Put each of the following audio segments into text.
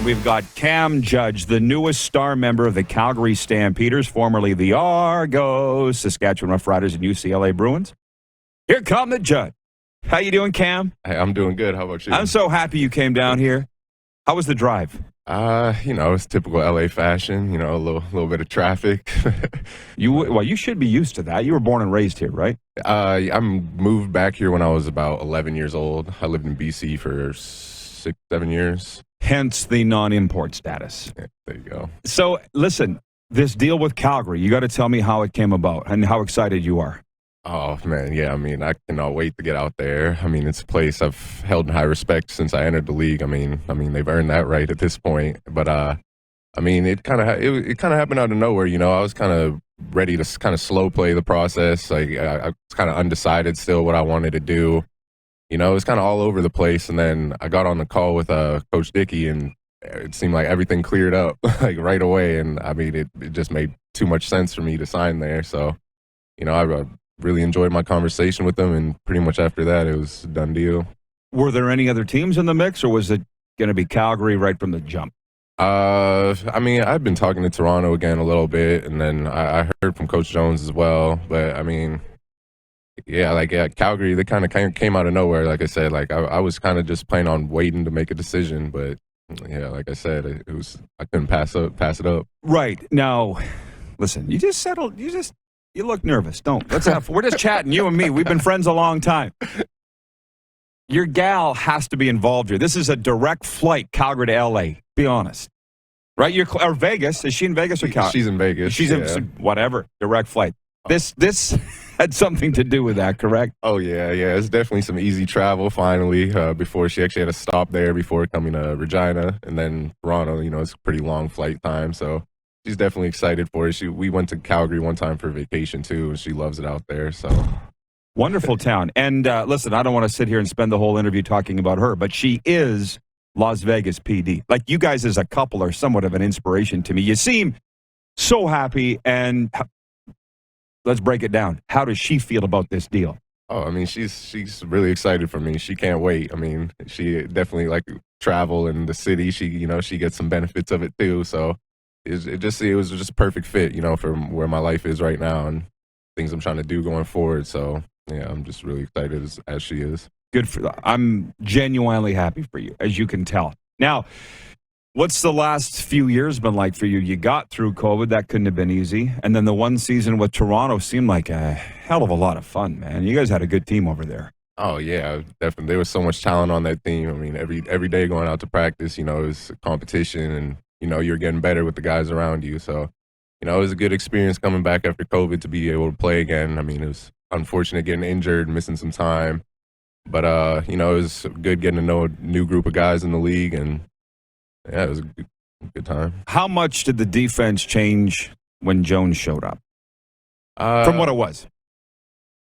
we've got Cam Judge, the newest star member of the Calgary Stampeders, formerly the Argos, Saskatchewan Roughriders, and UCLA Bruins. Here come the Judge. How you doing, Cam? Hey, I'm doing good. How about you? I'm so happy you came down here. How was the drive? It's typical LA fashion, a little bit of traffic. You should be used to that. You were born and raised here, right? I moved back here when I was about 11 years old. I lived in BC for 6-7 years. Hence the non-import status. Yeah, there you go. So, listen, this deal with Calgary, you got to tell me how it came about and how excited you are. Oh, man, yeah, I cannot wait to get out there. It's a place I've held in high respect since I entered the league. They've earned that right at this point. But, it kind of happened out of nowhere, I was kind of ready to kind of slow play the process. I was kind of undecided still what I wanted to do. It was kind of all over the place. And then I got on the call with Coach Dickey, and it seemed like everything cleared up like right away. And, it just made too much sense for me to sign there. So, I really enjoyed my conversation with them, and pretty much after that, it was a done deal. Were there any other teams in the mix, or was it going to be Calgary right from the jump? I've been talking to Toronto again a little bit, and then I heard from Coach Jones as well. But, Calgary, they kind of came out of nowhere. Like I said, I was kind of just planning on waiting to make a decision, but yeah, like I said, it was, I couldn't pass it up. Right. Now, listen, you just settled, you look nervous. We're just chatting, you and me. We've been friends a long time. Your gal has to be involved here. This is a direct flight, Calgary to L.A., be honest. Right? Or Vegas. Is she in Vegas or Calgary? She's in Vegas. She's in, whatever, direct flight. This had something to do with that, correct? Oh, yeah. It's definitely some easy travel, finally, before she actually had to stop there before coming to Regina. And then Toronto, it's a pretty long flight time, so she's definitely excited for it. We went to Calgary one time for vacation, too, and she loves it out there. So wonderful town. And listen, I don't want to sit here and spend the whole interview talking about her, but she is Las Vegas PD. Like, you guys as a couple are somewhat of an inspiration to me. You seem so happy, and let's break it down. How does she feel about this deal? Oh, she's really excited for me. She can't wait. She definitely travel in the city. She gets some benefits of it, too, so it was just a perfect fit, for where my life is right now and things I'm trying to do going forward. So, yeah, I'm just really excited as she is. Good for that. I'm genuinely happy for you, as you can tell. Now, what's the last few years been like for you? You got through COVID. That couldn't have been easy. And then the one season with Toronto seemed like a hell of a lot of fun, man. You guys had a good team over there. Oh, yeah, definitely. There was so much talent on that team. Every day going out to practice, it was a competition, and you're getting better with the guys around you. So, it was a good experience coming back after COVID to be able to play again. It was unfortunate getting injured, missing some time. But, it was good getting to know a new group of guys in the league. And, yeah, it was a good time. How much did the defense change when Jones showed up from what it was?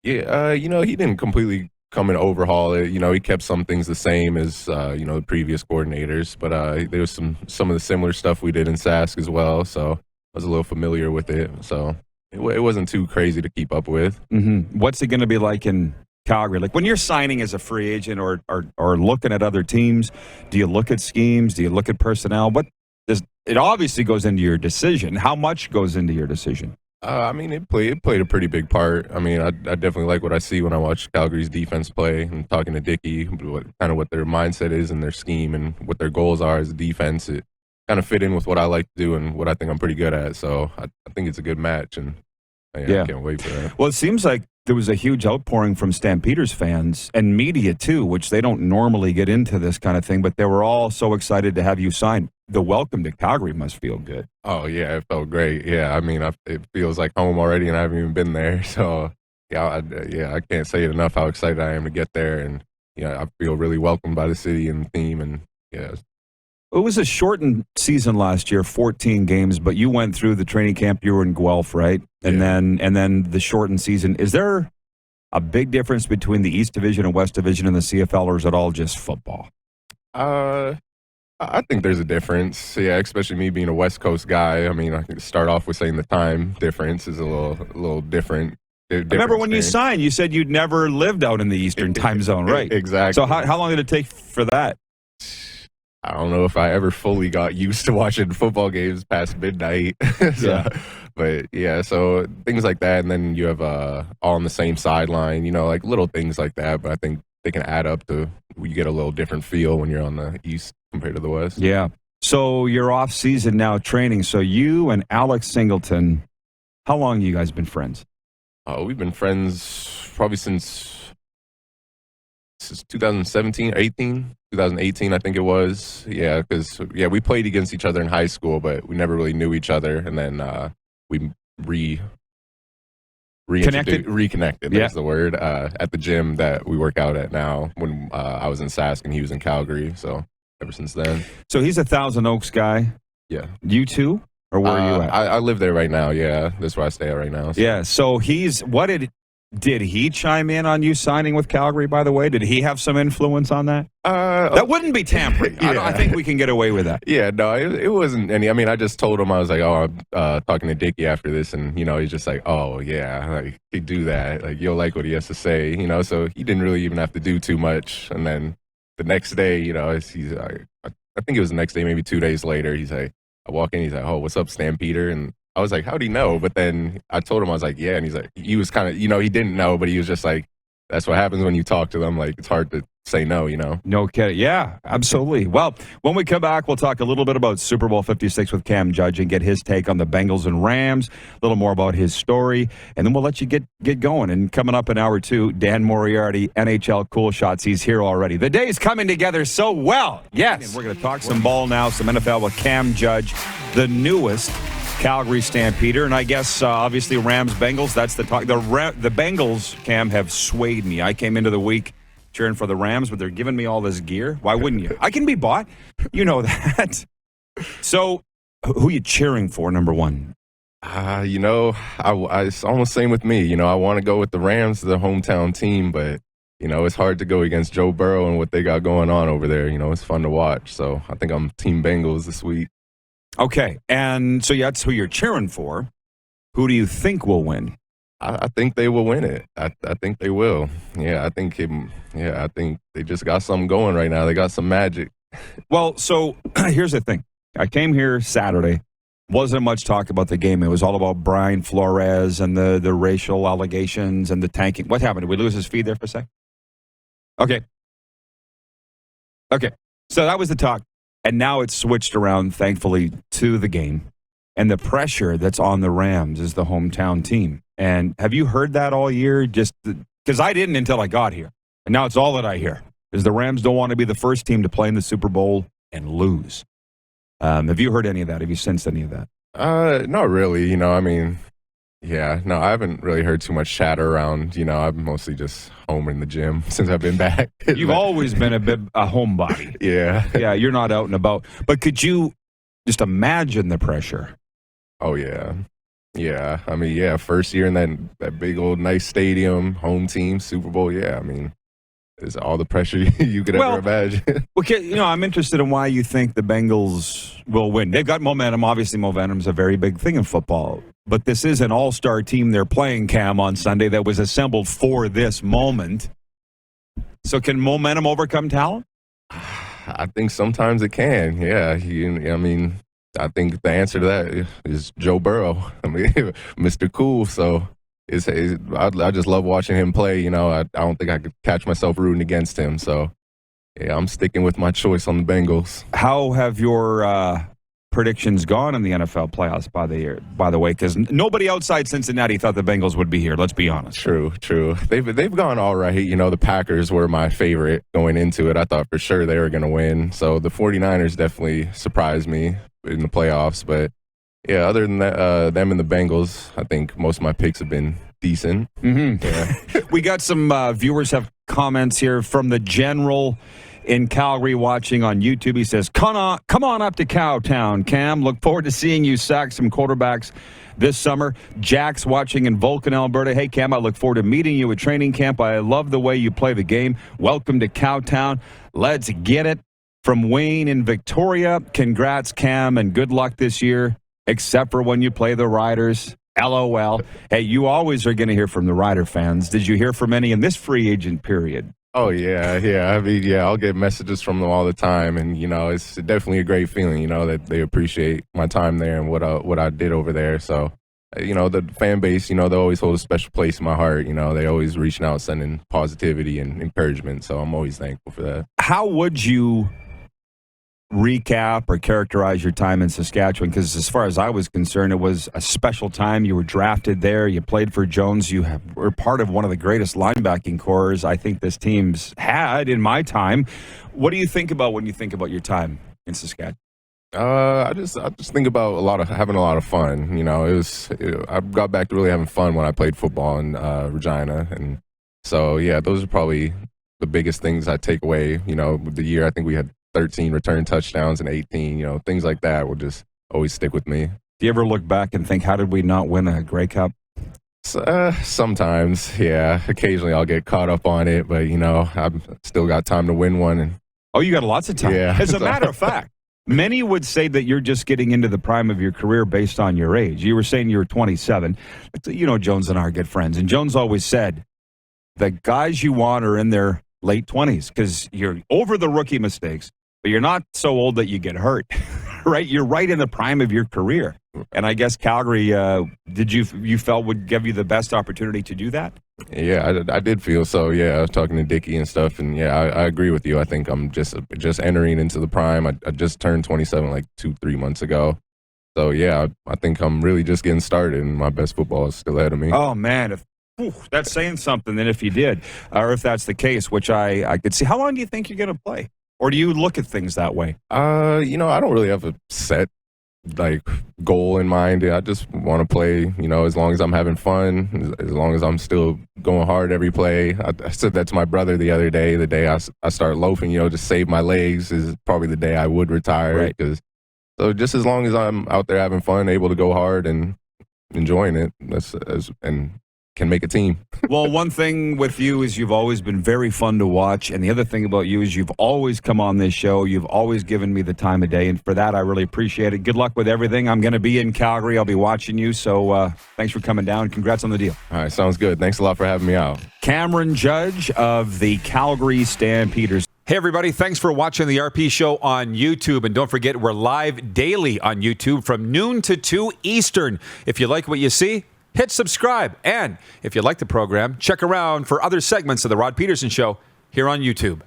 Yeah, he didn't completely come and overhaul it. He kept some things the same as, the previous coordinators. But there was some of the similar stuff we did in Sask as well. So I was a little familiar with it. So it wasn't too crazy to keep up with. Mm-hmm. What's it going to be like in Calgary? Like, when you're signing as a free agent or looking at other teams, do you look at schemes? Do you look at personnel? It obviously goes into your decision. How much goes into your decision? It played a pretty big part. I definitely like what I see when I watch Calgary's defense play and talking to Dickey, what their mindset is and their scheme and what their goals are as a defense. It kind of fit in with what I like to do and what I think I'm pretty good at. So I think it's a good match, and I can't wait for that. Well, it seems like there was a huge outpouring from Stampeders fans and media too, which they don't normally get into this kind of thing, but they were all so excited to have you sign. The welcome to Calgary must feel good. Oh, yeah, it felt great. Yeah, it feels like home already, and I haven't even been there. So, I can't say it enough how excited I am to get there, and I feel really welcomed by the city and the team, and yeah. It was a shortened season last year, 14 games, but you went through the training camp. You were in Guelph, right? And then the shortened season. Is there a big difference between the East Division and West Division in the CFL, or is it all just football? I think there's a difference. Yeah, especially me being a West Coast guy. I can start off with saying the time difference is a little different. I remember when you signed, you said you'd never lived out in the Eastern time zone, right? Exactly. So how long did it take for that? I don't know if I ever fully got used to watching football games past midnight. Yeah. But yeah, so things like that, and then you have all on the same sideline, like little things like that. But I think they can add up to you get a little different feel when you're on the East compared to the West. Yeah. So you're off season now training. So you and Alex Singleton, how long have you guys been friends? We've been friends probably since 2017, 2018, I think it was. Yeah, because we played against each other in high school, but we never really knew each other. And then we reconnected. That's the word. At the gym that we work out at now. When I was in Sask and he was in Calgary, so ever since then. So he's a Thousand Oaks guy. Yeah. You too? Or where are you at? I live there right now, yeah. That's where I stay at right now. So. Yeah, so did he chime in on you signing with Calgary, by the way? Did he have some influence on that? That wouldn't be tampering. Yeah. I think we can get away with that. Yeah, no, it wasn't any. I mean, I just told him, I was like, oh, I'm talking to Dickie after this. And, he's just like, oh, yeah, like, he'd do that. Like, you'll like what he has to say, so he didn't really even have to do too much. And then the next day, he's like, I think it was the next day, maybe 2 days later, he's like, I walk in, he's like, oh, what's up, Stampeder? And I was like, how'd he know? But then I told him, I was like, yeah. And he's like, he was kind of, he didn't know, but he was just like, that's what happens when you talk to them. Like, it's hard to say no, No kidding. Yeah, absolutely. Well, when we come back, we'll talk a little bit about Super Bowl 56 with Cam Judge and get his take on the Bengals and Rams, a little more about his story, and then we'll let you get going. And coming up in hour 2, Dan Moriarty, NHL Cool Shots. He's here already. The day is coming together so well. Yes. And we're going to talk some ball now, some NFL with Cam Judge, the newest Calgary Stampeder, and I guess obviously Rams-Bengals, that's the talk. The Bengals, Cam, have swayed me. I came into the week cheering for the Rams, but they're giving me all this gear. Why wouldn't you? I can be bought. You know that. So, who are you cheering for, number one? It's almost same with me. I want to go with the Rams, the hometown team, but, it's hard to go against Joe Burrow and what they got going on over there. It's fun to watch. So, I think I'm Team Bengals this week. Okay, and so that's who you're cheering for. Who do you think will win? I think they will win it. I think they will. Yeah, I think they just got something going right now. They got some magic. Well, so here's the thing. I came here Saturday. Wasn't much talk about the game. It was all about Brian Flores and the racial allegations and the tanking. What happened? Did we lose his feed there for a sec? Okay. So that was the talk. And now it's switched around, thankfully, to the game. And the pressure that's on the Rams is the hometown team. And have you heard that all year? Just because I didn't until I got here. And now it's all that I hear. Is the Rams don't want to be the first team to play in the Super Bowl and lose. Have you heard any of that? Have you sensed any of that? Not really. Yeah, no, I haven't really heard too much chatter around. I'm mostly just home in the gym since I've been back. You've always been a homebody. Yeah. Yeah, you're not out and about. But could you just imagine the pressure? Oh, yeah. Yeah. First year in that big old nice stadium, home team, Super Bowl. Yeah, it's all the pressure you could ever imagine. Okay, I'm interested in why you think the Bengals will win. They've got momentum. Obviously, momentum's a very big thing in football. But this is an all-star team they're playing, Cam, on Sunday that was assembled for this moment. So can momentum overcome talent? I think sometimes it can, yeah. I think the answer to that is Joe Burrow. Mr. Cool, so I just love watching him play. I don't think I could catch myself rooting against him. So, yeah, I'm sticking with my choice on the Bengals. How have your predictions gone in the NFL playoffs, by the way? Because nobody outside Cincinnati thought the Bengals would be here. Let's be honest. True. They've gone all right. The Packers were my favorite going into it. I thought for sure they were going to win. So the 49ers definitely surprised me in the playoffs. But, yeah, other than that, them and the Bengals, I think most of my picks have been decent. Mm-hmm. Yeah. We got some viewers have comments here from the general in Calgary watching on YouTube. He says, come on up to Cowtown, Cam. Look forward to seeing you sack some quarterbacks this summer. Jack's watching in Vulcan, Alberta. Hey, Cam, I look forward to meeting you at training camp. I love the way you play the game. Welcome to Cowtown. Let's get it. From Wayne in Victoria, congrats, Cam, and good luck this year, except for when you play the Riders. LOL. Hey, you always are going to hear from the Rider fans. Did you hear from any in this free agent period? Oh yeah. I mean, yeah, I'll get messages from them all the time, and it's definitely a great feeling. That they appreciate my time there and what I did over there. So, the fan base, they always hold a special place in my heart. They always reaching out, sending positivity and encouragement. So I'm always thankful for that. How would you recap or characterize your time in Saskatchewan? Because as far as I was concerned, it was a special time. You were drafted there. You played for Jones. Were part of one of the greatest linebacking corps I think this team's had in my time. What do you think about when you think about your time in Saskatchewan? I just think about having a lot of fun. I got back to really having fun when I played football in Regina, and so yeah, those are probably the biggest things I take away. The year I think we had 13 return touchdowns and 18, things like that will just always stick with me. Do you ever look back and think, how did we not win a Grey Cup? Sometimes, yeah. Occasionally I'll get caught up on it, but, I've still got time to win one. Oh, you got lots of time. Yeah. As a matter of fact, many would say that you're just getting into the prime of your career based on your age. You were saying you were 27. Jones and I are good friends, and Jones always said, the guys you want are in their late 20s because you're over the rookie mistakes, but you're not so old that you get hurt, right? You're right in the prime of your career. And I guess Calgary, you felt would give you the best opportunity to do that? Yeah, I did feel so. Yeah, I was talking to Dickie and stuff, and yeah, I agree with you. I think I'm just entering into the prime. I just turned 27 like 2-3 months ago. So yeah, I think I'm really just getting started, and my best football is still ahead of me. Oh man, that's saying something. Then if you did, or if that's the case, which I could see, how long do you think you're going to play? Or do you look at things that way? I don't really have a set goal in mind. I just want to play, as long as I'm having fun, as long as I'm still going hard every play. I said that to my brother the other day. The day I start loafing, to save my legs is probably the day I would retire. Right. So just as long as I'm out there having fun, able to go hard and enjoying it, and can make a team. Well, one thing with you is you've always been very fun to watch, and the other thing about you is you've always come on this show. You've always given me the time of day, and for that, I really appreciate it. Good luck with everything. I'm going to be in Calgary. I'll be watching you, so thanks for coming down. Congrats on the deal. All right, sounds good. Thanks a lot for having me out. Cameron Judge of the Calgary Stampeders. Hey, everybody. Thanks for watching the RP Show on YouTube. And don't forget, we're live daily on YouTube from noon to 2 Eastern. If you like what you see, hit subscribe. And if you like the program, check around for other segments of the Rod Pedersen Show here on YouTube.